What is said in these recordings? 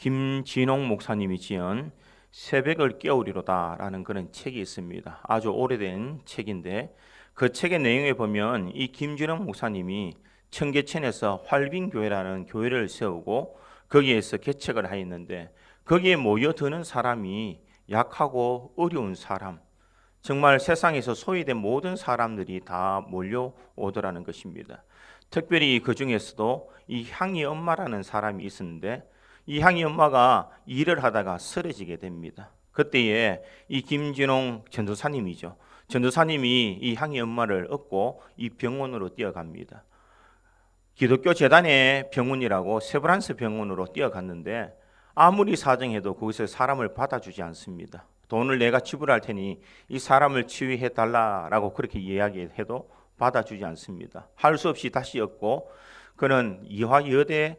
김진홍 목사님이 지은 새벽을 깨우리로다라는 그런 책이 있습니다. 아주 오래된 책인데 그 책의 내용에 보면 이 김진홍 목사님이 청계천에서 활빈교회라는 교회를 세우고 거기에서 개척을 하였는데 거기에 모여드는 사람이 약하고 어려운 사람, 정말 세상에서 소외된 모든 사람들이 다 몰려오더라는 것입니다. 특별히 그 중에서도 이 향이 엄마라는 사람이 있었는데 이 향이 엄마가 일을 하다가 쓰러지게 됩니다. 그때에 이 김진홍 전도사님이죠. 전도사님이 이 향이 엄마를 업고 이 병원으로 뛰어갑니다. 기독교 재단의 병원이라고 세브란스 병원으로 뛰어갔는데 아무리 사정해도 거기서 사람을 받아주지 않습니다. 돈을 내가 지불할 테니 이 사람을 치유해 달라라고 그렇게 이야기해도 받아주지 않습니다. 할 수 없이 다시 얻고 그는 이화여대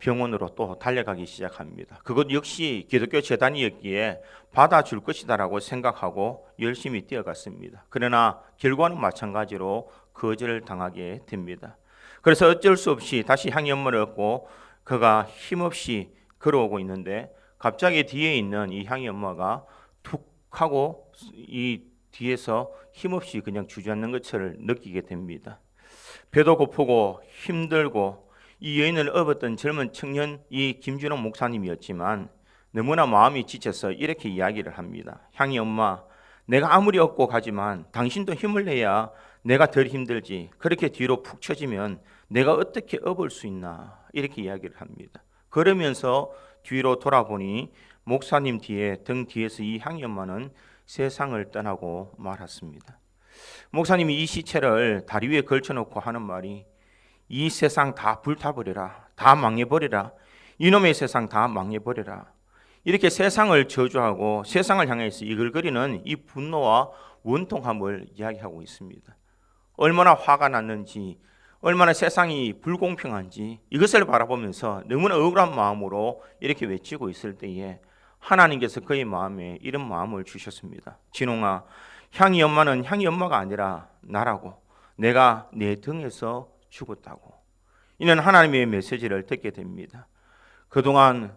병원으로 또 달려가기 시작합니다. 그것 역시 기독교 재단이었기에 받아줄 것이다라고 생각하고 열심히 뛰어갔습니다. 그러나 결과는 마찬가지로 거절당하게 됩니다. 그래서 어쩔 수 없이 다시 향이 엄마를 얻고 그가 힘없이 걸어오고 있는데 갑자기 뒤에 있는 이 향이 엄마가 툭 하고 이 뒤에서 힘없이 그냥 주저앉는 것을 느끼게 됩니다. 배도 고프고 힘들고 이 여인을 업었던 젊은 청년 이 김진홍 목사님이었지만 너무나 마음이 지쳐서 이렇게 이야기를 합니다. 향이 엄마, 내가 아무리 업고 가지만 당신도 힘을 내야 내가 덜 힘들지. 그렇게 뒤로 푹 처지면 내가 어떻게 업을 수 있나 이렇게 이야기를 합니다. 그러면서 뒤로 돌아보니 목사님 뒤에 등 뒤에서 이 향이 엄마는 세상을 떠나고 말았습니다. 목사님이 이 시체를 다리 위에 걸쳐놓고 하는 말이 이 세상 다 불타버려라. 다 망해버려라. 이놈의 세상 다 망해버려라. 이렇게 세상을 저주하고 세상을 향해서 이글거리는 이 분노와 원통함을 이야기하고 있습니다. 얼마나 화가 났는지, 얼마나 세상이 불공평한지 이것을 바라보면서 너무나 억울한 마음으로 이렇게 외치고 있을 때에 하나님께서 그의 마음에 이런 마음을 주셨습니다. 진홍아, 향이 엄마는 향이 엄마가 아니라 나라고. 내가 내 등에서 죽었다고. 이는 하나님의 메시지를 듣게 됩니다. 그동안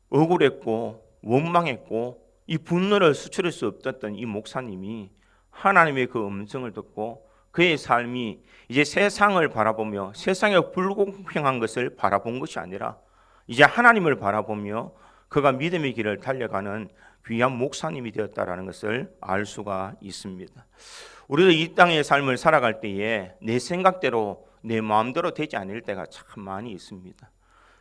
억울했고 원망했고 이 분노를 수출할 수 없었던 이 목사님이 하나님의 그 음성을 듣고 그의 삶이 이제 세상을 바라보며 세상의 불공평한 것을 바라본 것이 아니라 이제 하나님을 바라보며 그가 믿음의 길을 달려가는 귀한 목사님이 되었다라는 것을 알 수가 있습니다. 우리도 이 땅의 삶을 살아갈 때에 내 생각대로 내 마음대로 되지 않을 때가 참 많이 있습니다.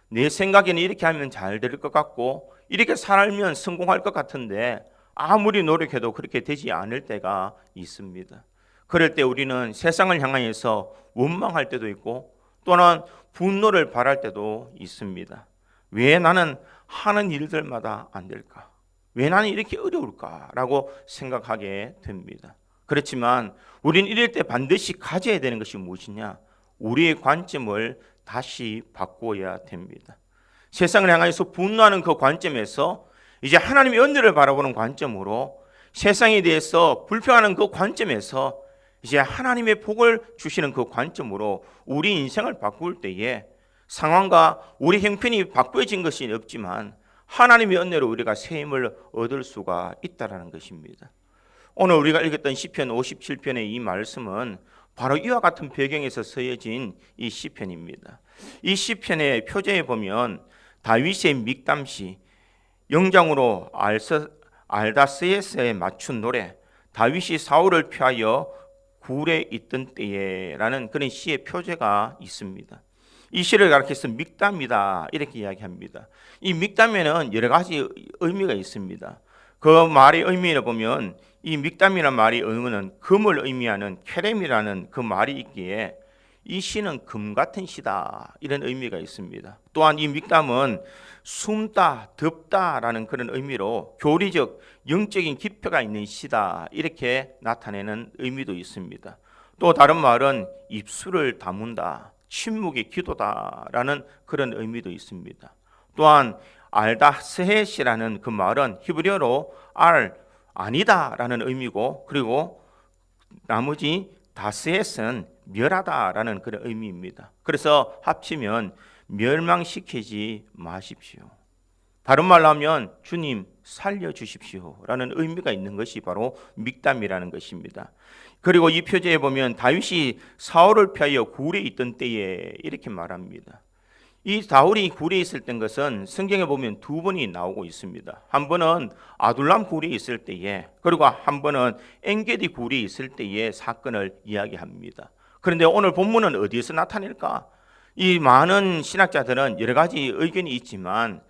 내 생각에는 이렇게 하면 잘 될 것 같고 이렇게 살면 성공할 것 같은데 아무리 노력해도 그렇게 되지 않을 때가 있습니다. 그럴 때 우리는 세상을 향해서 원망할 때도 있고 또는 분노를 발할 때도 있습니다. 왜 나는 하는 일들마다 안 될까? 왜 나는 이렇게 어려울까라고 생각하게 됩니다. 그렇지만 우리는 이럴 때 반드시 가져야 되는 것이 무엇이냐? 우리의 관점을 다시 바꿔야 됩니다. 세상을 향해서 분노하는 그 관점에서 이제 하나님의 은혜를 바라보는 관점으로 세상에 대해서 불평하는 그 관점에서 이제 하나님의 복을 주시는 그 관점으로 우리 인생을 바꿀 때에 상황과 우리 형편이 바꿔진 것이 없지만 하나님의 은혜로 우리가 새 힘을 얻을 수가 있다라는 것입니다. 오늘 우리가 읽었던 시편 57편의 이 말씀은 바로 이와 같은 배경에서 쓰여진 이 시편입니다. 이 시편의 표제에 보면 다윗의 믹담시, 영장으로 알다스에스에 맞춘 노래, 다윗이 사울을 피하여 굴에 있던 때에라는 그런 시의 표제가 있습니다. 이 시를 가리켜서 믹담이다 이렇게 이야기합니다. 이 믹담에는 여러 가지 의미가 있습니다. 그 말의 의미를 보면 이 믹담이라는 말의 의미는 금을 의미하는 케렘이라는 그 말이 있기에 이 시는 금 같은 시다 이런 의미가 있습니다. 또한 이 믹담은 숨다, 덥다라는 그런 의미로 교리적, 영적인 기표가 있는 시다 이렇게 나타내는 의미도 있습니다. 또 다른 말은 입술을 다문다, 침묵의 기도다라는 그런 의미도 있습니다. 또한 알다스헷이라는 그 말은 히브리어로 아니다라는 의미고 그리고 나머지 다스헷은 멸하다라는 그런 의미입니다. 그래서 합치면 멸망시키지 마십시오. 다른 말로 하면 주님 살려주십시오라는 의미가 있는 것이 바로 믹담이라는 것입니다. 그리고 이 표제에 보면 다윗이 사울을 피하여 굴에 있던 때에 이렇게 말합니다. 이 다윗이 굴에 있을 땐 것은 성경에 보면 두 번이 나오고 있습니다. 한 번은 아둘람 굴에 있을 때에, 그리고 한 번은 엔게디 굴에 있을 때의 사건을 이야기합니다. 그런데 오늘 본문은 어디에서 나타낼까? 이 많은 신학자들은 여러 가지 의견이 있지만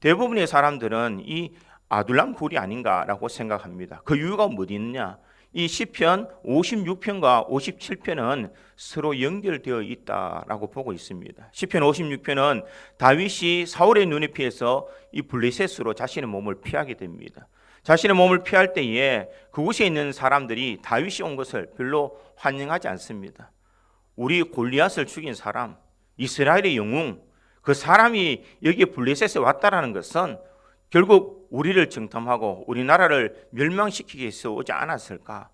대부분의 사람들은 이 아둘람 굴이 아닌가라고 생각합니다. 그 이유가 어디 있느냐? 이 시편 56편과 57편은 서로 연결되어 있다라고 보고 있습니다. 시편 56편은 다윗이 사울의 눈에 피해서 이 블레셋으로 자신의 몸을 피하게 됩니다. 자신의 몸을 피할 때에 그곳에 있는 사람들이 다윗이 온 것을 별로 환영하지 않습니다. 우리 골리앗을 죽인 사람, 이스라엘의 영웅, 그 사람이 여기 블레셋에 왔다라는 것은 결국 우리를 정탐하고 우리나라를 멸망시키기 위해서 오지 않았을까?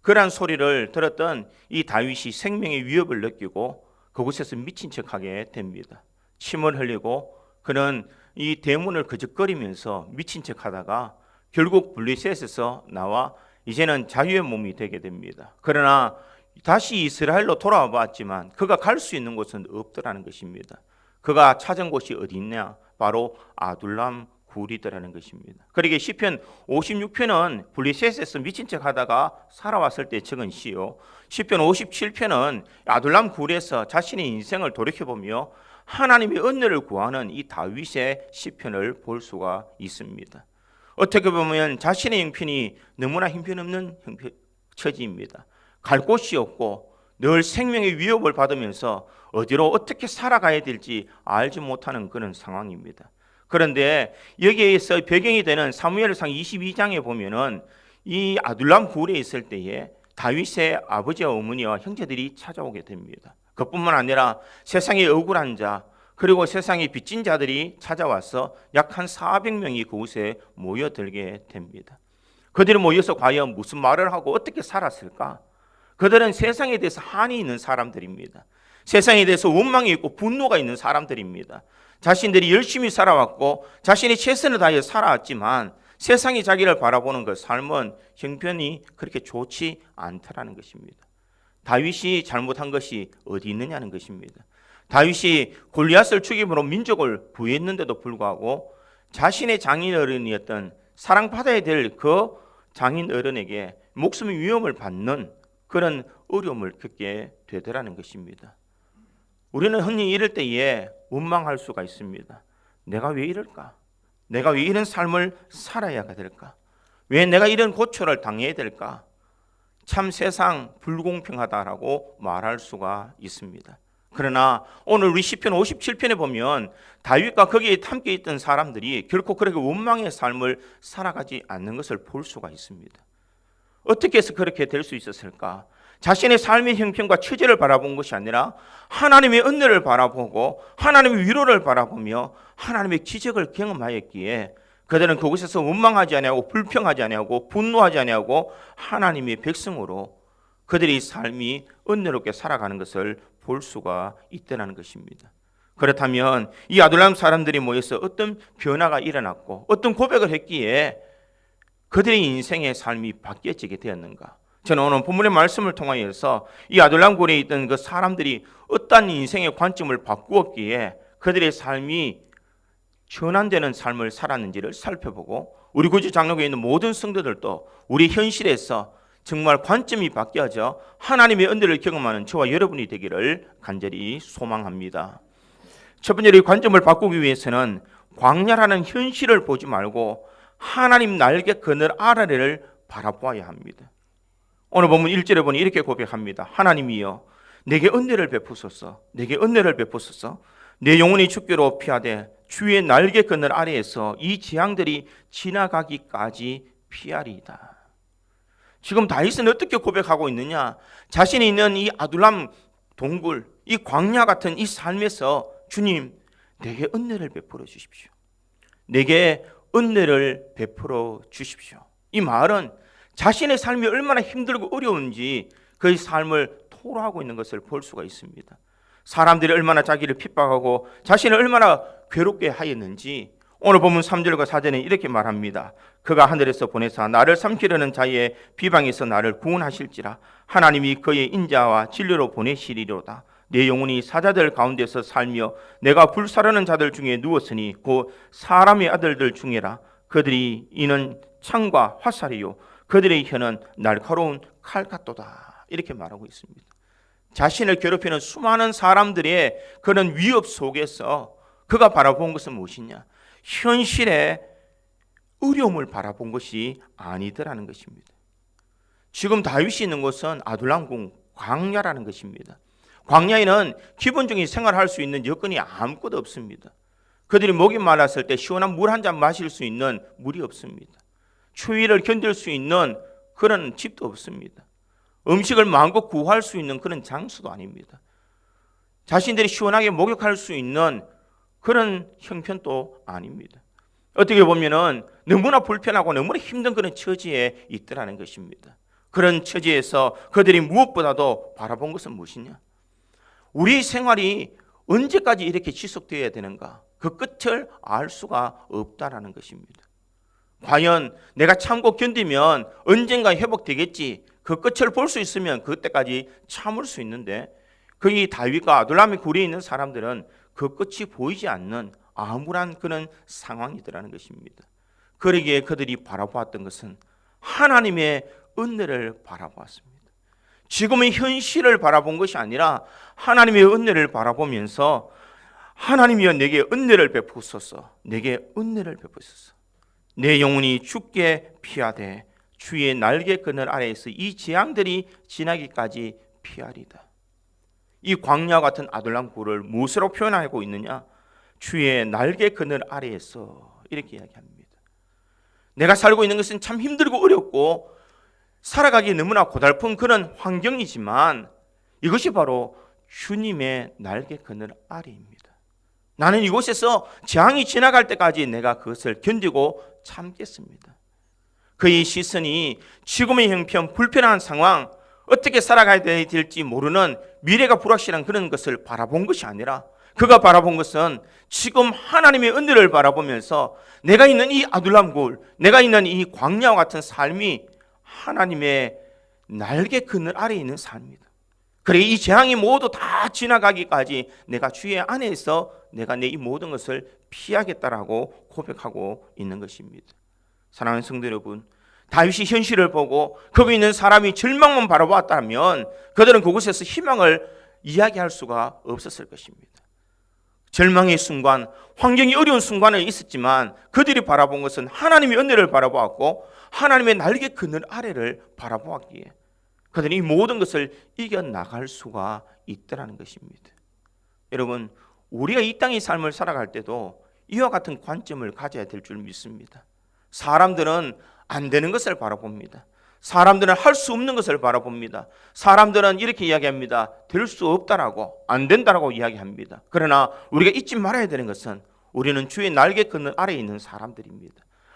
그러한 소리를 들었던 이 다윗이 생명의 위협을 느끼고 그곳에서 미친 척하게 됩니다. 침을 흘리고 그는 이 대문을 거적거리면서 미친 척하다가 결국 블레셋에서 나와 이제는 자유의 몸이 되게 됩니다. 그러나 다시 이스라엘로 돌아와 봤지만 그가 갈 수 있는 곳은 없더라는 것입니다. 그가 찾은 곳이 어디 있냐? 바로 아둘람 굴이더라는 것입니다. 그러게 시편 56편은 블레셋에서 미친 척하다가 살아왔을 때 적은 시요. 시편 57편은 아둘람 굴에서 자신의 인생을 돌이켜보며 하나님의 은혜를 구하는 이 다윗의 시편을 볼 수가 있습니다. 어떻게 보면 자신의 형편이 너무나 형편없는 처지입니다. 갈 곳이 없고 늘 생명의 위협을 받으면서 어디로 어떻게 살아가야 될지 알지 못하는 그런 상황입니다. 그런데 여기에서 배경이 되는 사무엘상 22장에 보면은 이 아둘람 굴에 있을 때에 다윗의 아버지와 어머니와 형제들이 찾아오게 됩니다. 그뿐만 아니라 세상의 억울한 자 그리고 세상의 빚진 자들이 찾아와서 약 한 400명이 그곳에 모여들게 됩니다. 그들이 모여서 과연 무슨 말을 하고 어떻게 살았을까? 그들은 세상에 대해서 한이 있는 사람들입니다. 세상에 대해서 원망이 있고 분노가 있는 사람들입니다. 자신들이 열심히 살아왔고 자신이 최선을 다해 살아왔지만 세상이 자기를 바라보는 그 삶은 형편이 그렇게 좋지 않다라는 것입니다. 다윗이 잘못한 것이 어디 있느냐는 것입니다. 다윗이 골리앗을 죽임으로 민족을 부했는데도 불구하고 자신의 장인어른이었던 사랑받아야 될 그 장인어른에게 목숨의 위험을 받는 그런 어려움을 겪게 되더라는 것입니다. 우리는 흔히 이럴 때에 원망할 수가 있습니다. 내가 왜 이럴까? 내가 왜 이런 삶을 살아야 될까? 왜 내가 이런 고초를 당해야 될까? 참 세상 불공평하다라고 말할 수가 있습니다. 그러나 오늘 우리 시편 57편에 보면 다윗과 거기에 함께 있던 사람들이 결코 그렇게 원망의 삶을 살아가지 않는 것을 볼 수가 있습니다. 어떻게 해서 그렇게 될 수 있었을까? 자신의 삶의 형편과 처지를 바라본 것이 아니라 하나님의 은혜를 바라보고 하나님의 위로를 바라보며 하나님의 기적을 경험하였기에 그들은 그곳에서 원망하지 아니하고 불평하지 아니하고 분노하지 아니하고 하나님의 백성으로 그들의 삶이 은혜롭게 살아가는 것을 볼 수가 있다는 것입니다. 그렇다면 이 아둘람 사람들이 모여서 어떤 변화가 일어났고 어떤 고백을 했기에 그들의 인생의 삶이 바뀌어지게 되었는가? 저는 오늘 본문의 말씀을 통하여서 이 아둘람 굴에 있던 그 사람들이 어떤 인생의 관점을 바꾸었기에 그들의 삶이 전환되는 삶을 살았는지를 살펴보고 우리 구주 장로교에 있는 모든 성도들도 우리 현실에서 정말 관점이 바뀌어져 하나님의 은혜를 경험하는 저와 여러분이 되기를 간절히 소망합니다. 첫 번째로 이 관점을 바꾸기 위해서는 광야라는 현실을 보지 말고 하나님 날개 그늘 아래를 바라보아야 합니다. 오늘 본문 1절에 보니 이렇게 고백합니다. 하나님이여 내게 은혜를 베푸소서. 내게 은혜를 베푸소서. 내 영혼이 죽기로 피하되 주의 날개 그늘 아래에서 이 재앙들이 지나가기까지 피하리이다. 지금 다윗은 어떻게 고백하고 있느냐? 자신이 있는 이 아둘람 동굴, 이 광야 같은 이 삶에서 주님 내게 은혜를 베풀어 주십시오. 내게 은혜를 베풀어 주십시오. 이 말은 자신의 삶이 얼마나 힘들고 어려운지 그 삶을 토로하고 있는 것을 볼 수가 있습니다. 사람들이 얼마나 자기를 핍박하고 자신을 얼마나 괴롭게 하였는지 오늘 본문 3절과 4절에 이렇게 말합니다. 그가 하늘에서 보내사 나를 삼키려는 자의 비방에서 나를 구원하실지라. 하나님이 그의 인자와 진리로 보내시리로다. 내 영혼이 사자들 가운데서 살며 내가 불사르는 자들 중에 누웠으니 곧 사람의 아들들 중에라. 그들이 이는 창과 화살이요 그들의 혀는 날카로운 칼 같도다. 이렇게 말하고 있습니다. 자신을 괴롭히는 수많은 사람들의 그런 위협 속에서 그가 바라본 것은 무엇이냐? 현실의 어려움을 바라본 것이 아니더라는 것입니다. 지금 다윗이 있는 곳은 아둘람궁 광야라는 것입니다. 광야에는 기본적인 생활할 수 있는 여건이 아무것도 없습니다. 그들이 목이 말랐을 때 시원한 물 한 잔 마실 수 있는 물이 없습니다. 추위를 견딜 수 있는 그런 집도 없습니다. 음식을 마음껏 구할 수 있는 그런 장소도 아닙니다. 자신들이 시원하게 목욕할 수 있는 그런 형편도 아닙니다. 어떻게 보면은 너무나 불편하고 너무나 힘든 그런 처지에 있더라는 것입니다. 그런 처지에서 그들이 무엇보다도 바라본 것은 무엇이냐? 우리 생활이 언제까지 이렇게 지속되어야 되는가? 그 끝을 알 수가 없다라는 것입니다. 과연 내가 참고 견디면 언젠가 회복되겠지. 그 끝을 볼 수 있으면 그때까지 참을 수 있는데 그 다윗과 아둘람의 굴에 있는 사람들은 그 끝이 보이지 않는 암울한 그런 상황이더라는 것입니다. 그러기에 그들이 바라보았던 것은 하나님의 은혜를 바라보았습니다. 지금의 현실을 바라본 것이 아니라 하나님의 은혜를 바라보면서 하나님이여 내게 은혜를 베푸소서, 내게 은혜를 베푸소서. 내 영혼이 죽게 피하되 주의 날개 그늘 아래에서 이 재앙들이 지나기까지 피하리다. 이 광야 같은 아둘람 굴을 무엇으로 표현하고 있느냐? 주의 날개 그늘 아래에서 이렇게 이야기합니다. 내가 살고 있는 것은 참 힘들고 어렵고 살아가기 너무나 고달픈 그런 환경이지만 이것이 바로 주님의 날개 그늘 아래입니다. 나는 이곳에서 재앙이 지나갈 때까지 내가 그것을 견디고 참겠습니다. 그의 시선이 지금의 형편, 불편한 상황, 어떻게 살아가야 될지 모르는 미래가 불확실한 그런 것을 바라본 것이 아니라 그가 바라본 것은 지금 하나님의 은혜를 바라보면서 내가 있는 이 아둘람굴, 내가 있는 이 광야와 같은 삶이 하나님의 날개 그늘 아래에 있는 삶이다. 그래 이 재앙이 모두 다 지나가기까지 내가 주의 안에서 내가 내 이 모든 것을 피하겠다라고 고백하고 있는 것입니다. 사랑하는 성도 여러분, 다윗이 현실을 보고 거기 있는 사람이 절망만 바라보았다면 그들은 그곳에서 희망을 이야기할 수가 없었을 것입니다. 절망의 순간, 환경이 어려운 순간에 있었지만 그들이 바라본 것은 하나님의 은혜를 바라보았고 하나님의 날개 그늘 아래를 바라보았기에 그들이 이 모든 것을 이겨나갈 수가 있다는 것입니다. 여러분, 우리가 이 땅의 삶을 살아갈 때도 이와 같은 관점을 가져야 될 줄 믿습니다. 사람들은 안 되는 것을 바라봅니다. 사람들은 할 수 없는 것을 바라봅니다. 사람들은 이렇게 이야기합니다. 될 수 없다라고, 안 된다라고 이야기합니다. 그러나 우리가 잊지 말아야 되는 것은 우리는 주의 날개 그늘 아래에 있는 사람들입니다.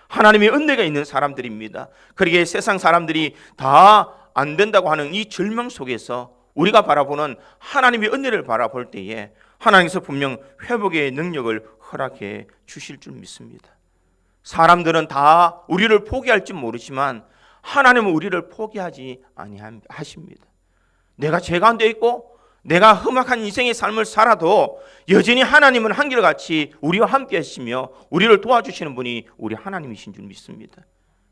하나님의 은혜가 있는 사람들입니다. 그러기에 세상 사람들이 다 안 된다고 하는 이 절망 속에서 우리가 바라보는 하나님의 은혜를 바라볼 때에 하나님께서 분명 회복의 능력을 허락해 주실 줄 믿습니다. 사람들은 다 우리를 포기할지 모르지만 하나님은 우리를 포기하지 아니하십니다. 내가 죄 가운데 있고 내가 험악한 인생의 삶을 살아도 여전히 하나님은 한결같이 우리와 함께 하시며 우리를 도와주시는 분이 우리 하나님이신 줄 믿습니다.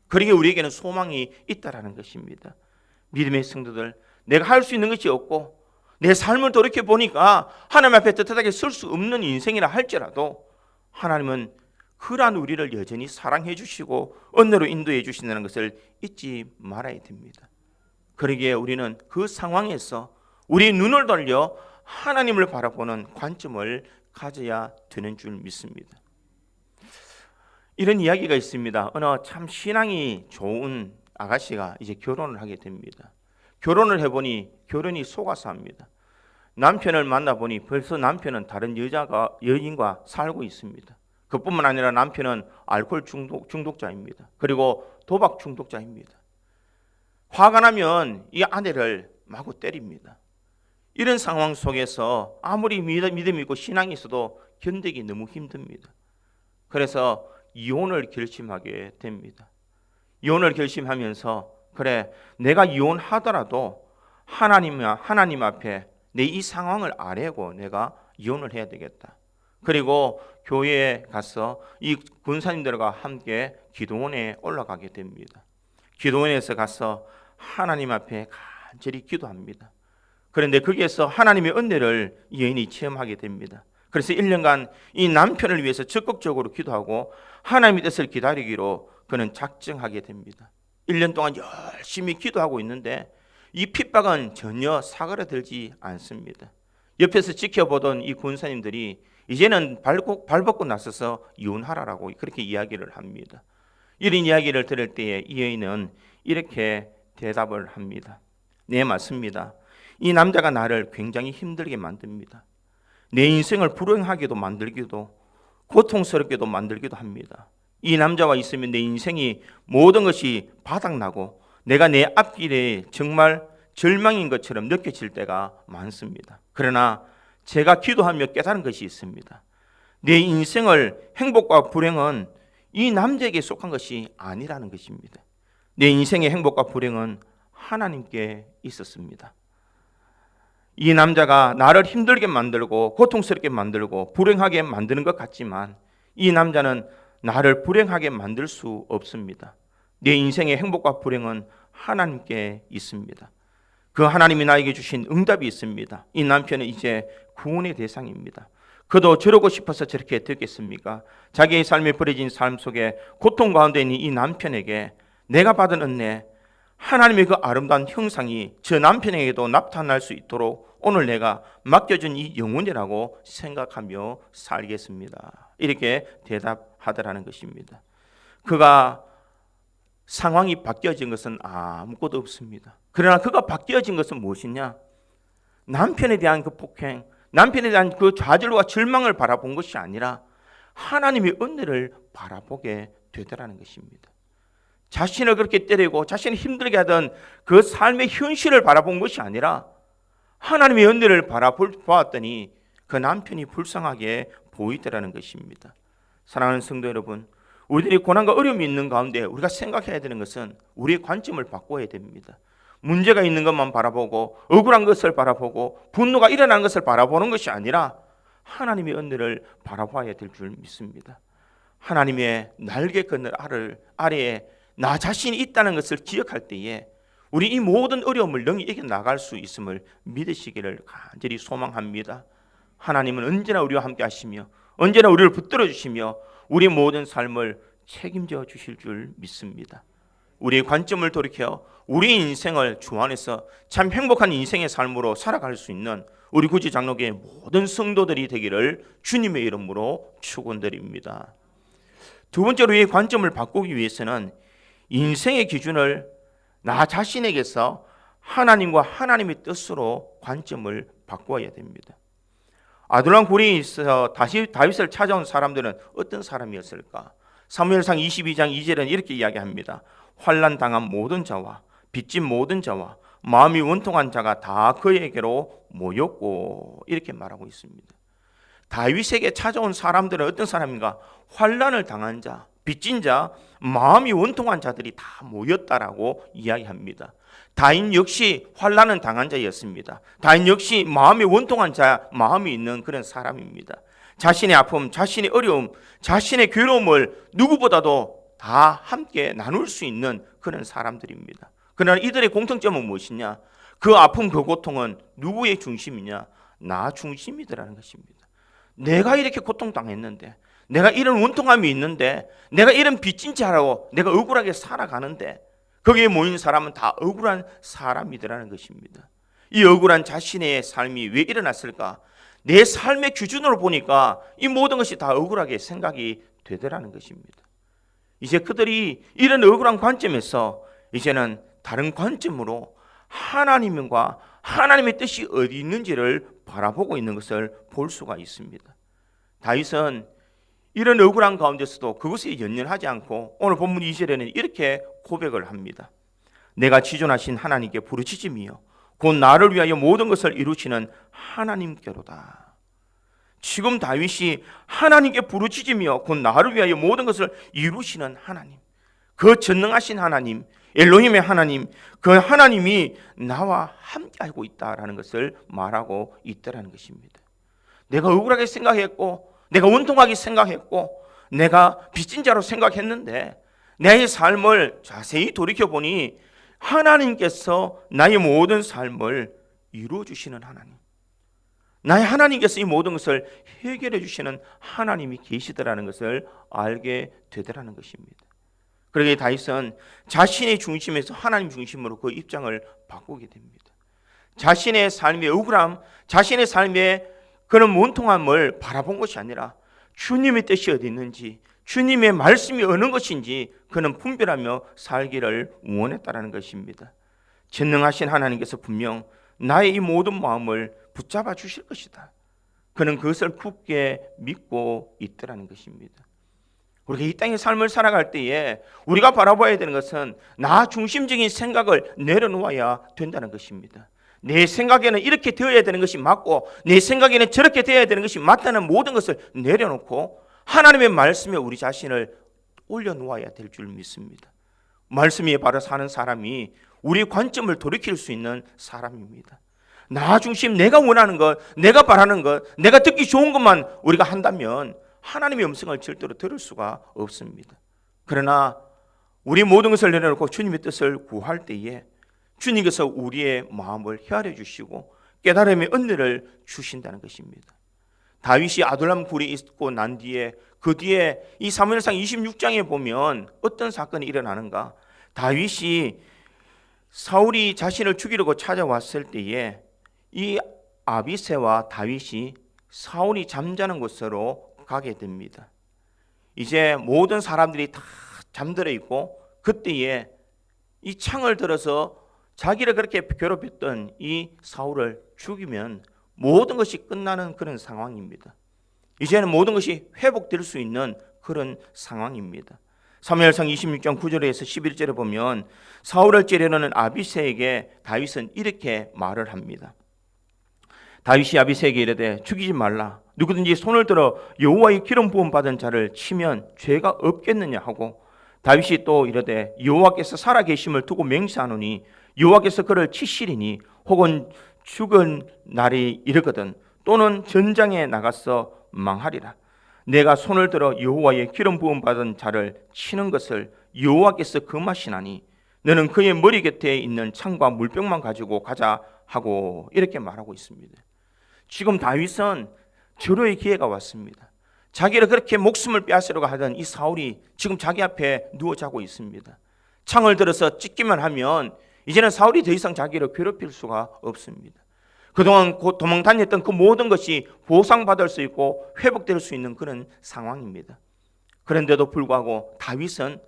그러기에 우리에게는 소망이 있다라는 것입니다. 믿음의 성도들, 내가 할 수 있는 것이 없고 내 삶을 돌이켜 보니까 하나님 앞에 떳떳하게 설 수 없는 인생이라 할지라도 하나님은 그러한 우리를 여전히 사랑해 주시고 은혜로 인도해 주신다는 것을 잊지 말아야 됩니다. 그러기에 우리는 그 상황에서 우리 눈을 돌려 하나님을 바라보는 관점을 가져야 되는 줄 믿습니다. 이런 이야기가 있습니다. 어느 참 신앙이 좋은 아가씨가 이제 결혼을 하게 됩니다. 결혼을 해보니 결혼이 속아서 합니다. 남편을 만나보니 벌써 남편은 다른 여인과 살고 있습니다. 그뿐만 아니라 남편은 알코올 중독자입니다. 그리고 도박 중독자입니다. 화가 나면 이 아내를 마구 때립니다. 이런 상황 속에서 아무리 믿음이 있고 신앙이 있어도 견디기 너무 힘듭니다. 그래서 이혼을 결심하게 됩니다. 이혼을 결심하면서 그래, 내가 이혼하더라도 하나님 앞에 내 이 상황을 아뢰고 내가 이혼을 해야 되겠다. 그리고 교회에 가서 이 군사님들과 함께 기도원에 올라가게 됩니다. 기도원에서 가서 하나님 앞에 간절히 기도합니다. 그런데 거기에서 하나님의 은혜를 이 여인이 체험하게 됩니다. 그래서 1년간 이 남편을 위해서 적극적으로 기도하고 하나님의 뜻을 기다리기로 그는 작정하게 됩니다. 1년 동안 열심히 기도하고 있는데 이 핍박은 전혀 사그라들지 않습니다. 옆에서 지켜보던 이 군사님들이 이제는 발 벗고 나서서 이혼하라라고 그렇게 이야기를 합니다. 이런 이야기를 들을 때에 이 여인은 이렇게 대답을 합니다. 네, 맞습니다. 이 남자가 나를 굉장히 힘들게 만듭니다. 내 인생을 불행하게도 만들기도 고통스럽게도 만들기도 합니다. 이 남자와 있으면 내 인생이 모든 것이 바닥나고 내가 내 앞길에 정말 절망인 것처럼 느껴질 때가 많습니다. 그러나 제가 기도하며 깨달은 것이 있습니다. 내 인생을 행복과 불행은 이 남자에게 속한 것이 아니라는 것입니다. 내 인생의 행복과 불행은 하나님께 있었습니다. 이 남자가 나를 힘들게 만들고 고통스럽게 만들고 불행하게 만드는 것 같지만 이 남자는 나를 불행하게 만들 수 없습니다. 내 인생의 행복과 불행은 하나님께 있습니다. 그 하나님이 나에게 주신 응답이 있습니다. 이 남편은 이제 구원의 대상입니다. 그도 저러고 싶어서 저렇게 됐겠습니까? 자기의 삶에 버려진 삶 속에 고통 가운데 있는 이 남편에게 내가 받은 은혜, 하나님의 그 아름다운 형상이 저 남편에게도 나타날 수 있도록 오늘 내가 맡겨준 이 영혼이라고 생각하며 살겠습니다. 이렇게 대답하더라는 것입니다. 그가 상황이 바뀌어진 것은 아무것도 없습니다. 그러나 그가 바뀌어진 것은 무엇이냐? 남편에 대한 그 폭행, 남편에 대한 그 좌절과 절망을 바라본 것이 아니라 하나님의 은혜를 바라보게 되더라는 것입니다. 자신을 그렇게 때리고 자신을 힘들게 하던 그 삶의 현실을 바라본 것이 아니라 하나님의 은혜를 바라보았더니 그 남편이 불쌍하게 보이더라는 것입니다. 사랑하는 성도 여러분, 우리들이 고난과 어려움이 있는 가운데 우리가 생각해야 되는 것은 우리의 관점을 바꿔야 됩니다. 문제가 있는 것만 바라보고 억울한 것을 바라보고 분노가 일어난 것을 바라보는 것이 아니라 하나님의 은혜를 바라봐야 될 줄 믿습니다. 하나님의 날개 그늘 아래에 나 자신이 있다는 것을 기억할 때에 우리 이 모든 어려움을 능히 이겨나갈 수 있음을 믿으시기를 간절히 소망합니다. 하나님은 언제나 우리와 함께 하시며 언제나 우리를 붙들어 주시며 우리 모든 삶을 책임져 주실 줄 믿습니다. 우리의 관점을 돌이켜 우리 인생을 주 안에서 참 행복한 인생의 삶으로 살아갈 수 있는 우리 구지 장로교의 모든 성도들이 되기를 주님의 이름으로 축원드립니다. 두 번째로 이 관점을 바꾸기 위해서는 인생의 기준을 나 자신에게서 하나님과 하나님의 뜻으로 관점을 바꿔야 됩니다. 아둘람 굴에 있어 다시 다윗을 찾아온 사람들은 어떤 사람이었을까? 사무엘상 22장 2절은 이렇게 이야기합니다. 환난 당한 모든 자와 빚진 모든 자와 마음이 원통한 자가 다 그에게로 모였고 이렇게 말하고 있습니다. 다윗에게 찾아온 사람들은 어떤 사람인가? 환난을 당한 자, 빚진 자, 마음이 원통한 자들이 다 모였다라고 이야기합니다. 다윗 역시 환난을 당한 자였습니다. 다윗 역시 마음이 원통한 자, 마음이 있는 그런 사람입니다. 자신의 아픔, 자신의 어려움, 자신의 괴로움을 누구보다도 다 함께 나눌 수 있는 그런 사람들입니다. 그러나 이들의 공통점은 무엇이냐? 그 아픔, 그 고통은 누구의 중심이냐? 나 중심이더라는 것입니다. 내가 이렇게 고통당했는데, 내가 이런 원통함이 있는데, 내가 이런 빚진 자라고 내가 억울하게 살아가는데 거기에 모인 사람은 다 억울한 사람이더라는 것입니다. 이 억울한 자신의 삶이 왜 일어났을까? 내 삶의 기준으로 보니까 이 모든 것이 다 억울하게 생각이 되더라는 것입니다. 이제 그들이 이런 억울한 관점에서 이제는 다른 관점으로 하나님과 하나님의 뜻이 어디 있는지를 바라보고 있는 것을 볼 수가 있습니다. 다윗은 이런 억울한 가운데서도 그것에 연연하지 않고 오늘 본문 2절에는 이렇게 고백을 합니다. 내가 지존하신 하나님께 부르짖으며 곧 나를 위하여 모든 것을 이루시는 하나님께로다. 지금 다윗이 하나님께 부르짖으며 곧 나를 위하여 모든 것을 이루시는 하나님, 그 전능하신 하나님, 엘로힘의 하나님, 그 하나님이 나와 함께하고 있다라는 것을 말하고 있다라는 것입니다. 내가 억울하게 생각했고, 내가 원통하게 생각했고, 내가 빚진 자로 생각했는데 내 삶을 자세히 돌이켜보니 하나님께서 나의 모든 삶을 이루어 주시는 하나님, 나의 하나님께서 이 모든 것을 해결해 주시는 하나님이 계시더라는 것을 알게 되더라는 것입니다. 그러기에 다윗은 자신의 중심에서 하나님 중심으로 그 입장을 바꾸게 됩니다. 자신의 삶의 억울함, 자신의 삶의 그런 원통함을 바라본 것이 아니라 주님의 뜻이 어디 있는지, 주님의 말씀이 어느 것인지 그는 분별하며 살기를 원했다라는 것입니다. 전능하신 하나님께서 분명 나의 이 모든 마음을 붙잡아 주실 것이다. 그는 그것을 굳게 믿고 있더라는 것입니다. 우리가 이 땅의 삶을 살아갈 때에 우리가 바라봐야 되는 것은 나 중심적인 생각을 내려놓아야 된다는 것입니다. 내 생각에는 이렇게 되어야 되는 것이 맞고 내 생각에는 저렇게 되어야 되는 것이 맞다는 모든 것을 내려놓고 하나님의 말씀에 우리 자신을 올려놓아야 될 줄 믿습니다. 말씀 위에 바로 사는 사람이 우리의 관점을 돌이킬 수 있는 사람입니다. 나 중심, 내가 원하는 것, 내가 바라는 것, 내가 듣기 좋은 것만 우리가 한다면 하나님의 음성을 절대로 들을 수가 없습니다. 그러나 우리 모든 것을 내려놓고 주님의 뜻을 구할 때에 주님께서 우리의 마음을 헤아려 주시고 깨달음의 은혜를 주신다는 것입니다. 다윗이 아둘람 굴이 있고 난 뒤에 그 뒤에 이 사무엘상 26장에 보면 어떤 사건이 일어나는가? 다윗이 사울이 자신을 죽이려고 찾아왔을 때에 이 아비새와 다윗이 사울이 잠자는 곳으로 가게 됩니다. 이제 모든 사람들이 다 잠들어 있고 그때에 이 창을 들어서 자기를 그렇게 괴롭혔던 이 사울을 죽이면 모든 것이 끝나는 그런 상황입니다. 이제는 모든 것이 회복될 수 있는 그런 상황입니다. 사무엘상 26장 9절에서 11절에 보면 사울을 찌르는 아비새에게 다윗은 이렇게 말을 합니다. 다윗이 아비새에게 이르되 죽이지 말라. 누구든지 손을 들어 여호와의 기름 부음 받은 자를 치면 죄가 없겠느냐 하고 다윗이 또 이르되 여호와께서 살아계심을 두고 맹세하노니 여호와께서 그를 치시리니 혹은 죽은 날이 이르거든 또는 전장에 나가서 망하리라. 내가 손을 들어 여호와의 기름 부음 받은 자를 치는 것을 여호와께서 금하시나니 너는 그의 머리 곁에 있는 창과 물병만 가지고 가자 하고 이렇게 말하고 있습니다. 지금 다윗은 절호의 기회가 왔습니다. 자기를 그렇게 목숨을 빼앗으려고 하던 이 사울이 지금 자기 앞에 누워 자고 있습니다. 창을 들어서 찢기만 하면 이제는 사울이 더 이상 자기를 괴롭힐 수가 없습니다. 그동안 도망 다녔던 그 모든 것이 보상받을 수 있고 회복될 수 있는 그런 상황입니다. 그런데도 불구하고 다윗은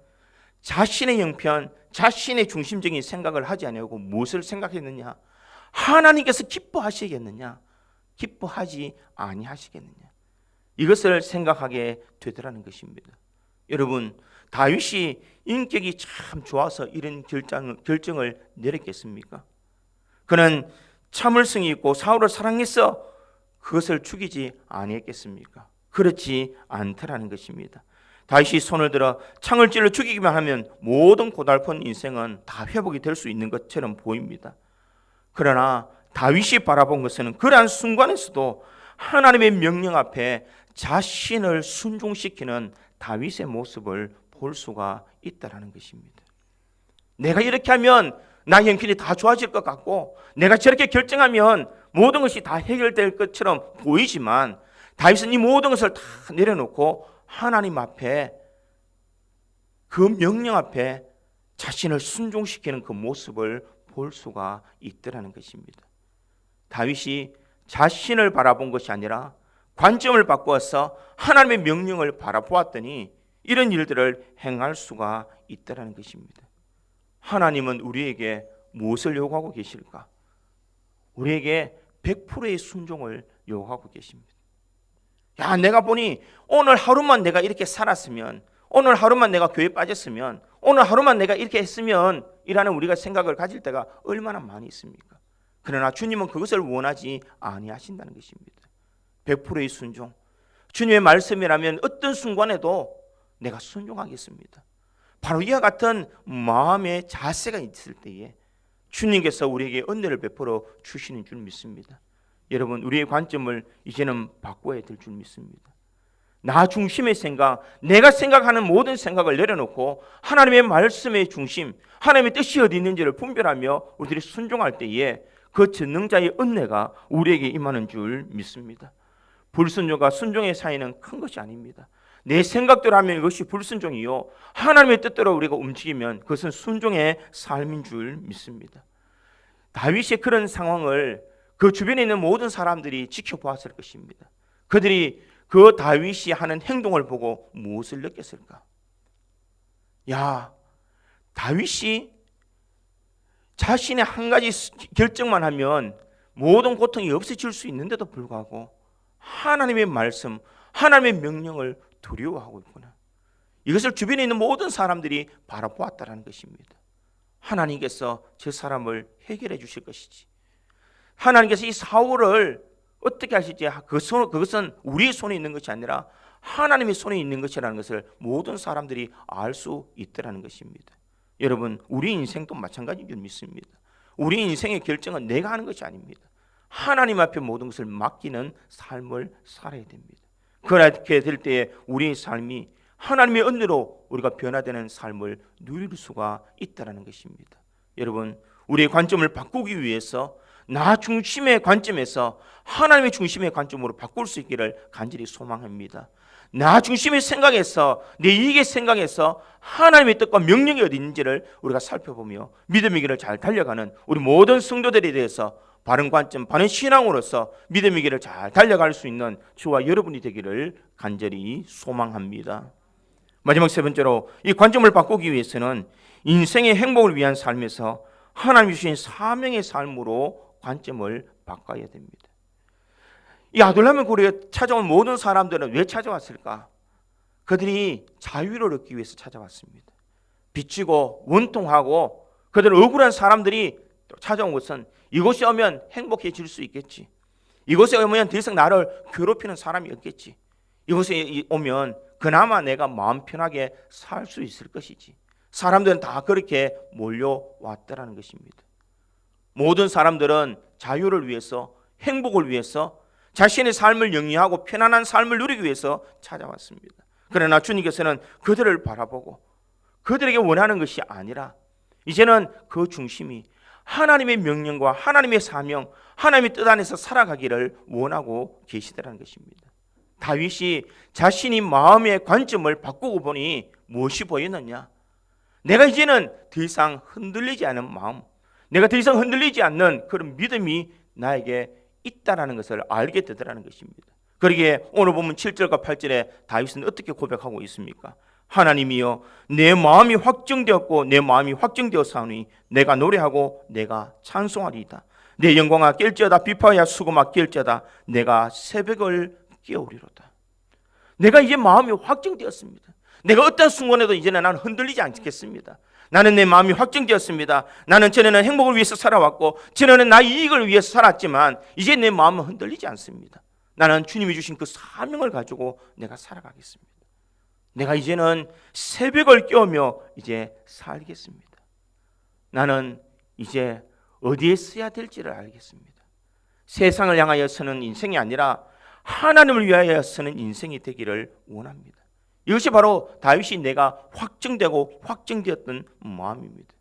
자신의 형편, 자신의 중심적인 생각을 하지 아니하고 무엇을 생각했느냐? 하나님께서 기뻐하시겠느냐? 기뻐하지 아니하시겠느냐? 이것을 생각하게 되더라는 것입니다. 여러분, 다윗이 인격이 참 좋아서 이런 결정을 내렸겠습니까? 그는 참을성이 있고 사울을 사랑해서 그것을 죽이지 아니했겠습니까? 그렇지 않더라는 것입니다. 다윗이 손을 들어 창을 찔러 죽이기만 하면 모든 고달픈 인생은 다 회복이 될 수 있는 것처럼 보입니다. 그러나 다윗이 바라본 것은 그러한 순간에서도 하나님의 명령 앞에 자신을 순종시키는 다윗의 모습을 볼 수가 있다는 것입니다. 내가 이렇게 하면 나의 형편이 다 좋아질 것 같고 내가 저렇게 결정하면 모든 것이 다 해결될 것처럼 보이지만 다윗은 이 모든 것을 다 내려놓고 하나님 앞에 그 명령 앞에 자신을 순종시키는 그 모습을 볼 수가 있더라는 것입니다. 다윗이 자신을 바라본 것이 아니라 관점을 바꾸어서 하나님의 명령을 바라보았더니 이런 일들을 행할 수가 있다는 것입니다. 하나님은 우리에게 무엇을 요구하고 계실까? 우리에게 100%의 순종을 요구하고 계십니다. 야, 내가 보니 오늘 하루만 내가 이렇게 살았으면, 오늘 하루만 내가 교회 빠졌으면, 오늘 하루만 내가 이렇게 했으면 이라는 우리가 생각을 가질 때가 얼마나 많이 있습니까? 그러나 주님은 그것을 원하지 아니하신다는 것입니다. 100%의 순종. 주님의 말씀이라면 어떤 순간에도 내가 순종하겠습니다. 바로 이와 같은 마음의 자세가 있을 때에 주님께서 우리에게 은혜를 베풀어 주시는 줄 믿습니다. 여러분, 우리의 관점을 이제는 바꿔야 될 줄 믿습니다. 나 중심의 생각, 내가 생각하는 모든 생각을 내려놓고 하나님의 말씀의 중심, 하나님의 뜻이 어디 있는지를 분별하며 우리들이 순종할 때에 그 전능자의 은혜가 우리에게 임하는 줄 믿습니다. 불순종과 순종의 사이는 큰 것이 아닙니다. 내 생각대로 하면 이것이 불순종이요, 하나님의 뜻대로 우리가 움직이면 그것은 순종의 삶인 줄 믿습니다. 다윗의 그런 상황을 그 주변에 있는 모든 사람들이 지켜보았을 것입니다. 그들이 그 다윗이 하는 행동을 보고 무엇을 느꼈을까? 야, 다윗이 자신의 한 가지 결정만 하면 모든 고통이 없어질 수 있는데도 불구하고 하나님의 말씀, 하나님의 명령을 두려워하고 있구나. 이것을 주변에 있는 모든 사람들이 바라보았다는 것입니다. 하나님께서 저 사람을 해결해 주실 것이지, 하나님께서 이 사울을 어떻게 하실지, 그것은 우리의 손에 있는 것이 아니라 하나님의 손에 있는 것이라는 것을 모든 사람들이 알 수 있다는 것입니다. 여러분, 우리 인생도 마찬가지인 줄 믿습니다. 우리 인생의 결정은 내가 하는 것이 아닙니다. 하나님 앞에 모든 것을 맡기는 삶을 살아야 됩니다. 그렇게 될 때에 우리의 삶이 하나님의 은혜로 우리가 변화되는 삶을 누릴 수가 있다는 것입니다. 여러분, 우리의 관점을 바꾸기 위해서 나 중심의 관점에서 하나님의 중심의 관점으로 바꿀 수 있기를 간절히 소망합니다. 나 중심의 생각에서, 내 이익의 생각에서 하나님의 뜻과 명령이 어디 있는지를 우리가 살펴보며 믿음의 길을 잘 달려가는 우리 모든 성도들에 대해서 바른 관점, 바른 신앙으로서 믿음의 길을 잘 달려갈 수 있는 저와 여러분이 되기를 간절히 소망합니다. 마지막 세 번째로, 이 관점을 바꾸기 위해서는 인생의 행복을 위한 삶에서 하나님이 주신 사명의 삶으로 관점을 바꿔야 됩니다. 이 아둘람의 고리에 찾아온 모든 사람들은 왜 찾아왔을까? 그들이 자유를 얻기 위해서 찾아왔습니다. 빚지고 원통하고 그들 억울한 사람들이 찾아온 것은 이곳에 오면 행복해질 수 있겠지, 이곳에 오면 더 이상 나를 괴롭히는 사람이 없겠지, 이곳에 오면 그나마 내가 마음 편하게 살 수 있을 것이지, 사람들은 다 그렇게 몰려왔다라는 것입니다. 모든 사람들은 자유를 위해서, 행복을 위해서, 자신의 삶을 영위하고 편안한 삶을 누리기 위해서 찾아왔습니다. 그러나 주님께서는 그들을 바라보고 그들에게 원하는 것이 아니라 이제는 그 중심이 하나님의 명령과 하나님의 사명, 하나님의 뜻 안에서 살아가기를 원하고 계시다는 것입니다. 다윗이 자신이 마음의 관점을 바꾸고 보니 무엇이 보였느냐? 내가 이제는 더 이상 흔들리지 않은 마음, 내가 더 이상 흔들리지 않는 그런 믿음이 나에게 있다라는 것을 알게 되더라는 것입니다. 그러기에 오늘 보면 7절과 8절에 다윗은 어떻게 고백하고 있습니까? 하나님이여, 내 마음이 확정되었고 내 마음이 확정되었사오니 내가 노래하고 내가 찬송하리이다. 내 영광아 깰지어다, 비파야 수고마 깰지어다, 내가 새벽을 깨우리로다. 내가 이제 마음이 확정되었습니다. 내가 어떤 순간에도 이제는 나는 흔들리지 않겠습니다. 나는 내 마음이 확정되었습니다. 나는 전에는 행복을 위해서 살아왔고 전에는 나의 이익을 위해서 살았지만 이제 내 마음은 흔들리지 않습니다. 나는 주님이 주신 그 사명을 가지고 내가 살아가겠습니다. 내가 이제는 새벽을 깨우며 이제 살겠습니다. 나는 이제 어디에 써야 될지를 알겠습니다. 세상을 향하여 서는 인생이 아니라 하나님을 위하여 서는 인생이 되기를 원합니다. 이것이 바로 다윗이 내가 확정되고 확정되었던 마음입니다.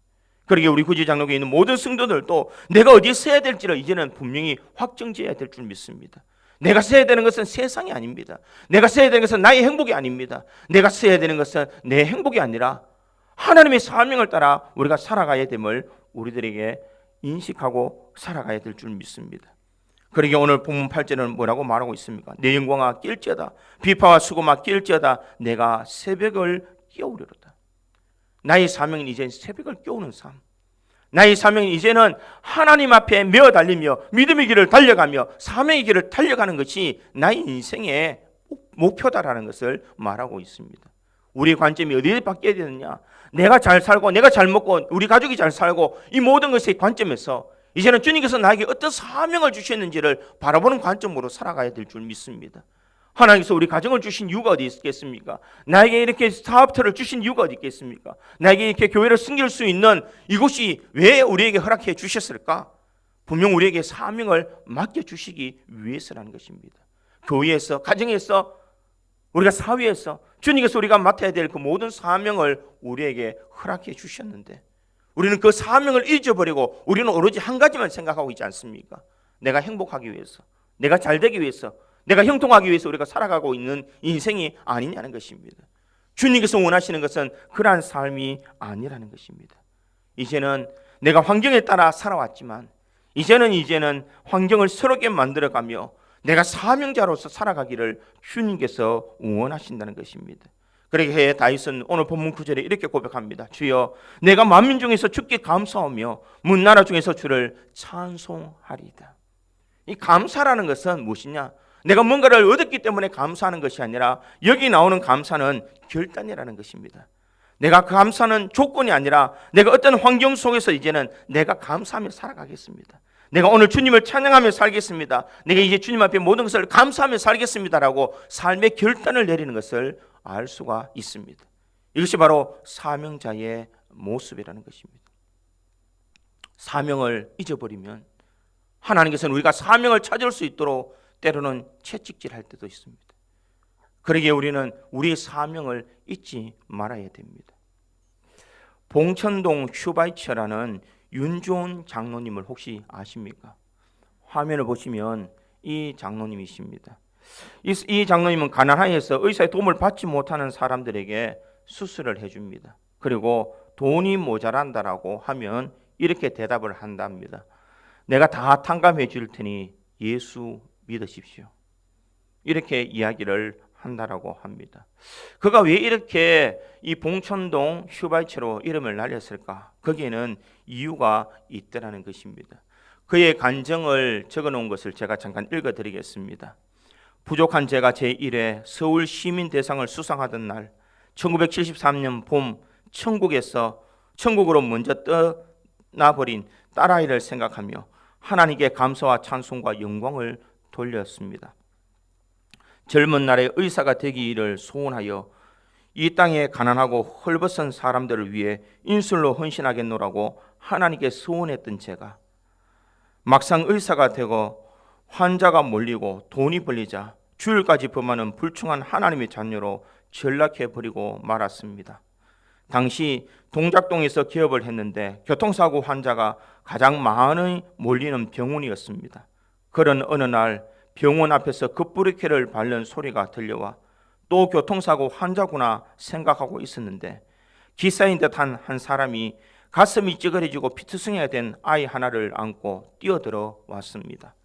그러기에 우리 구지장로교에 있는 모든 성도들도 내가 어디에 써야 될지를 이제는 분명히 확정지어야 될 줄 믿습니다. 내가 써야 되는 것은 세상이 아닙니다. 내가 써야 되는 것은 나의 행복이 아닙니다. 내가 써야 되는 것은 내 행복이 아니라 하나님의 사명을 따라 우리가 살아가야 됨을 우리들에게 인식하고 살아가야 될 줄 믿습니다. 그러기에 오늘 본문 8절은 뭐라고 말하고 있습니까? 내 영광아 낄지어다, 비파와 수고마 낄지어다, 내가 새벽을 깨우리로다. 나의 사명은 이제 새벽을 깨우는 삶, 나의 사명은 이제는 하나님 앞에 메어 달리며 믿음의 길을 달려가며 사명의 길을 달려가는 것이 나의 인생의 목표다라는 것을 말하고 있습니다. 우리의 관점이 어디에 바뀌어야 되느냐? 내가 잘 살고 내가 잘 먹고 우리 가족이 잘 살고 이 모든 것의 관점에서 이제는 주님께서 나에게 어떤 사명을 주셨는지를 바라보는 관점으로 살아가야 될 줄 믿습니다. 하나님께서 우리 가정을 주신 이유가 어디 있겠습니까? 나에게 이렇게 사업터를 주신 이유가 어디 있겠습니까? 나에게 이렇게 교회를 섬길 수 있는 이곳이 왜 우리에게 허락해 주셨을까? 분명 우리에게 사명을 맡겨주시기 위해서라는 것입니다. 교회에서, 가정에서, 우리가 사회에서 주님께서 우리가 맡아야 될 그 모든 사명을 우리에게 허락해 주셨는데 우리는 그 사명을 잊어버리고 우리는 오로지 한 가지만 생각하고 있지 않습니까? 내가 행복하기 위해서, 내가 잘되기 위해서, 내가 형통하기 위해서 우리가 살아가고 있는 인생이 아니냐는 것입니다. 주님께서 원하시는 것은 그러한 삶이 아니라는 것입니다. 이제는 내가 환경에 따라 살아왔지만 이제는 환경을 새롭게 만들어가며 내가 사명자로서 살아가기를 주님께서 원하신다는 것입니다. 그렇게 다윗은 오늘 본문 9절에 이렇게 고백합니다. 주여, 내가 만민 중에서 주께 감사하며 문나라 중에서 주를 찬송하리이다. 이 감사라는 것은 무엇이냐? 내가 뭔가를 얻었기 때문에 감사하는 것이 아니라 여기 나오는 감사는 결단이라는 것입니다. 내가 감사는 조건이 아니라 내가 어떤 환경 속에서 이제는 내가 감사하며 살아가겠습니다. 내가 오늘 주님을 찬양하며 살겠습니다. 내가 이제 주님 앞에 모든 것을 감사하며 살겠습니다라고 삶의 결단을 내리는 것을 알 수가 있습니다. 이것이 바로 사명자의 모습이라는 것입니다. 사명을 잊어버리면 하나님께서는 우리가 사명을 찾을 수 있도록 때로는 채찍질할 때도 있습니다. 그러기에 우리는 우리의 사명을 잊지 말아야 됩니다. 봉천동 슈바이처라는 윤주원 장로님을 혹시 아십니까? 화면을 보시면 이 장로님이십니다. 이 장로님은 가난하여서 의사의 도움을 받지 못하는 사람들에게 수술을 해줍니다. 그리고 돈이 모자란다라고 하면 이렇게 대답을 한답니다. 내가 다 탕감해 줄 테니 예수 믿으십시오. 이렇게 이야기를 한다라고 합니다. 그가 왜 이렇게 이 봉천동 슈바이처로 이름을 날렸을까? 거기에는 이유가 있다라는 것입니다. 그의 간증을 적어놓은 것을 제가 잠깐 읽어드리겠습니다. 부족한 제가 제1회 서울 시민 대상을 수상하던 날 1973년 봄 천국으로 먼저 떠나버린 딸아이를 생각하며 하나님께 감사와 찬송과 영광을 돌렸습니다. 젊은 날에 의사가 되기를 소원하여 이 땅에 가난하고 헐벗은 사람들을 위해 인술로 헌신하겠노라고 하나님께 소원했던 제가 막상 의사가 되고 환자가 몰리고 돈이 벌리자 주일까지 범하는 불충한 하나님의 자녀로 전락해버리고 말았습니다. 당시 동작동에서 기업을 했는데 교통사고 환자가 가장 많이 몰리는 병원이었습니다. 그런 어느 날 병원 앞에서 급브레이크를 밟는 소리가 들려와 또 교통사고 환자구나 생각하고 있었는데 기사인 듯한 한 사람이 가슴이 찌그러지고 피투성이가 된 아이 하나를 안고 뛰어들어 왔습니다.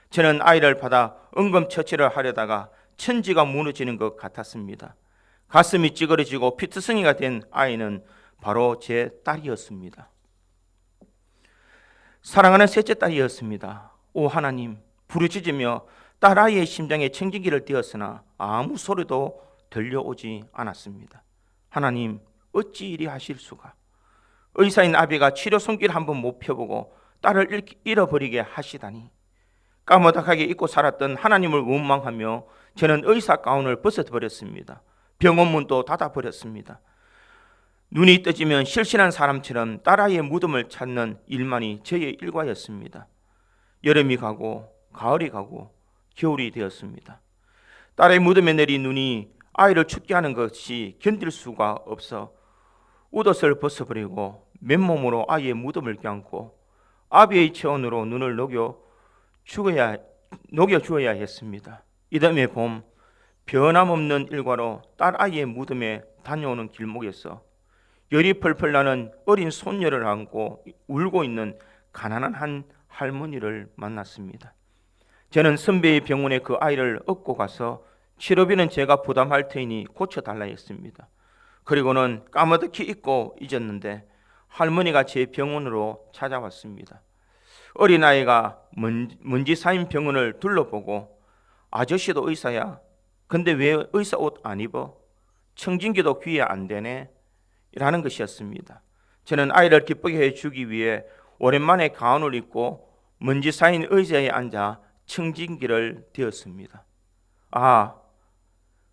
저는 아이를 받아 응급처치를 하려다가 천지가 무너지는 것 같았습니다. 가슴이 찌그러지고 피투성이가 된 아이는 바로 제 딸이었습니다. 사랑하는 셋째 딸이었습니다. 오 하나님, 부르짖으며 딸아이의 심장에 청진기를 띄었으나 아무 소리도 들려오지 않았습니다. 하나님, 어찌 이리 하실 수가? 의사인 아비가 치료 손길 한번 못 펴보고 딸을 잃어버리게 하시다니. 까무닥하게 잊고 살았던 하나님을 원망하며 저는 의사 가운을 벗어버렸습니다. 병원 문도 닫아버렸습니다. 눈이 떠지면 실신한 사람처럼 딸아이의 무덤을 찾는 일만이 저의 일과였습니다. 여름이 가고 가을이 가고 겨울이 되었습니다. 딸의 무덤에 내린 눈이 아이를 춥게 하는 것이 견딜 수가 없어 옷을 벗어버리고 맨몸으로 아이의 무덤을 껴안고 아비의 체온으로 눈을 녹여주어야 했습니다. 이듬해 봄 변함없는 일과로 딸아이의 무덤에 다녀오는 길목에서 열이 펄펄 나는 어린 손녀를 안고 울고 있는 가난한 한 할머니를 만났습니다. 저는 선배의 병원에 그 아이를 업고 가서 치료비는 제가 부담할 테니 고쳐달라 했습니다. 그리고는 까마득히 잊고 잊었는데 할머니가 제 병원으로 찾아왔습니다. 어린아이가 먼지 쌓인 병원을 둘러보고 아저씨도 의사야? 근데 왜 의사 옷 안 입어? 청진기도 귀에 안 되네? 라는 것이었습니다. 저는 아이를 기쁘게 해주기 위해 오랜만에 가운을 입고 먼지 쌓인 의자에 앉아 청진기를 되었습니다.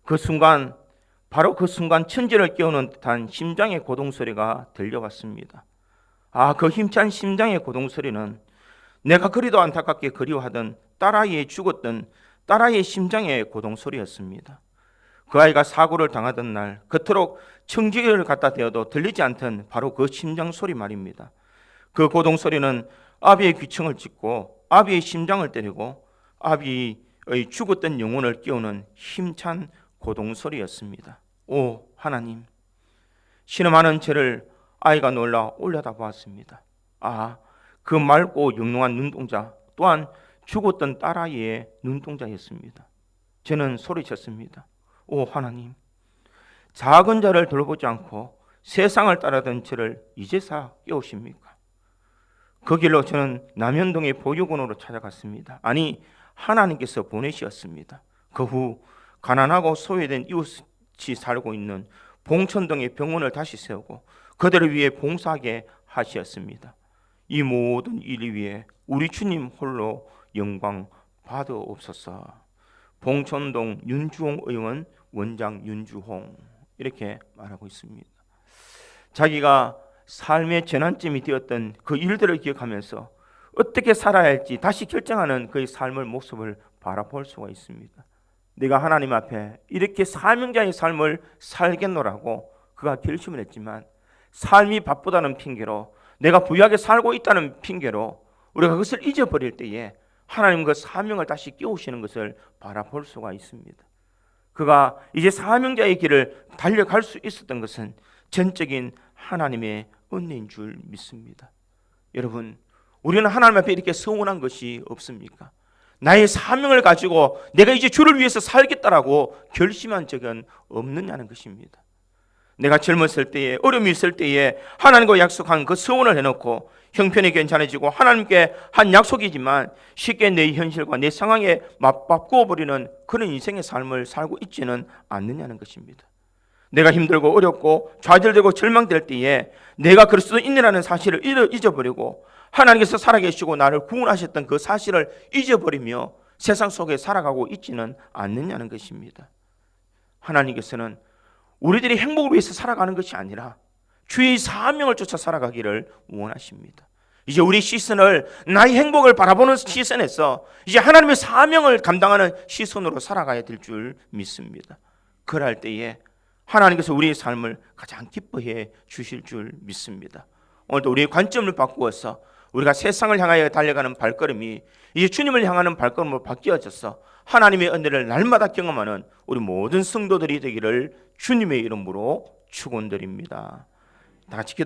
그 순간, 바로 그 순간 천지를 깨우는 듯한 심장의 고동소리가 들려왔습니다. 그 힘찬 심장의 고동소리는 내가 그리도 안타깝게 그리워하던 딸아이의 죽었던 딸아이의 심장의 고동소리였습니다. 그 아이가 사고를 당하던 날 그토록 청지기를 갖다 대어도 들리지 않던 바로 그 심장 소리 말입니다. 그 고동소리는 아비의 귀청을 찢고 아비의 심장을 때리고 아비의 죽었던 영혼을 깨우는 힘찬 고동소리였습니다. 오 하나님, 신음하는 저를 아이가 놀라 올려다보았습니다. 그 맑고 영롱한 눈동자 또한 죽었던 딸아이의 눈동자였습니다. 저는 소리쳤습니다. 오 하나님, 작은 자를 돌보지 않고 세상을 따르던 저를 이제사 깨우십니까? 그 길로 저는 남현동의 보육원으로 찾아갔습니다. 아니, 하나님께서 보내셨습니다. 그 후 가난하고 소외된 이웃이 살고 있는 봉천동의 병원을 다시 세우고 그들을 위해 봉사하게 하셨습니다. 이 모든 일 위에 우리 주님 홀로 영광 받으옵소서. 봉천동 윤주홍 의원, 원장 윤주홍, 이렇게 말하고 있습니다. 자기가 삶의 전환점이 되었던 그 일들을 기억하면서 어떻게 살아야 할지 다시 결정하는 그의 삶의 모습을 바라볼 수가 있습니다. 내가 하나님 앞에 이렇게 사명자의 삶을 살겠노라고 그가 결심을 했지만 삶이 바쁘다는 핑계로, 내가 부유하게 살고 있다는 핑계로 우리가 그것을 잊어버릴 때에 하나님 그 사명을 다시 깨우시는 것을 바라볼 수가 있습니다. 그가 이제 사명자의 길을 달려갈 수 있었던 것은 전적인 하나님의 은혜인 줄 믿습니다. 여러분, 우리는 하나님 앞에 이렇게 서운한 것이 없습니까? 나의 사명을 가지고 내가 이제 주를 위해서 살겠다라고 결심한 적은 없느냐는 것입니다. 내가 젊었을 때에, 어려움이 있을 때에 하나님과 약속한 그 서원을 해놓고 형편이 괜찮아지고 하나님께 한 약속이지만 쉽게 내 현실과 내 상황에 맞바꾸어 버리는 그런 인생의 삶을 살고 있지는 않느냐는 것입니다. 내가 힘들고 어렵고 좌절되고 절망될 때에 내가 그리스도 인이라는 사실을 잊어버리고 하나님께서 살아계시고 나를 구원하셨던 그 사실을 잊어버리며 세상 속에 살아가고 있지는 않느냐는 것입니다. 하나님께서는 우리들이 행복을 위해서 살아가는 것이 아니라 주의 사명을 쫓아 살아가기를 원하십니다. 이제 우리 시선을 나의 행복을 바라보는 시선에서 이제 하나님의 사명을 감당하는 시선으로 살아가야 될 줄 믿습니다. 그럴 때에 하나님께서 우리의 삶을 가장 기뻐해 주실 줄 믿습니다. 오늘도 우리의 관점을 바꾸어서 우리가 세상을 향하여 달려가는 발걸음이 이제 주님을 향하는 발걸음으로 바뀌어져서 하나님의 은혜를 날마다 경험하는 우리 모든 성도들이 되기를 주님의 이름으로 축원드립니다. 다 같이 기도.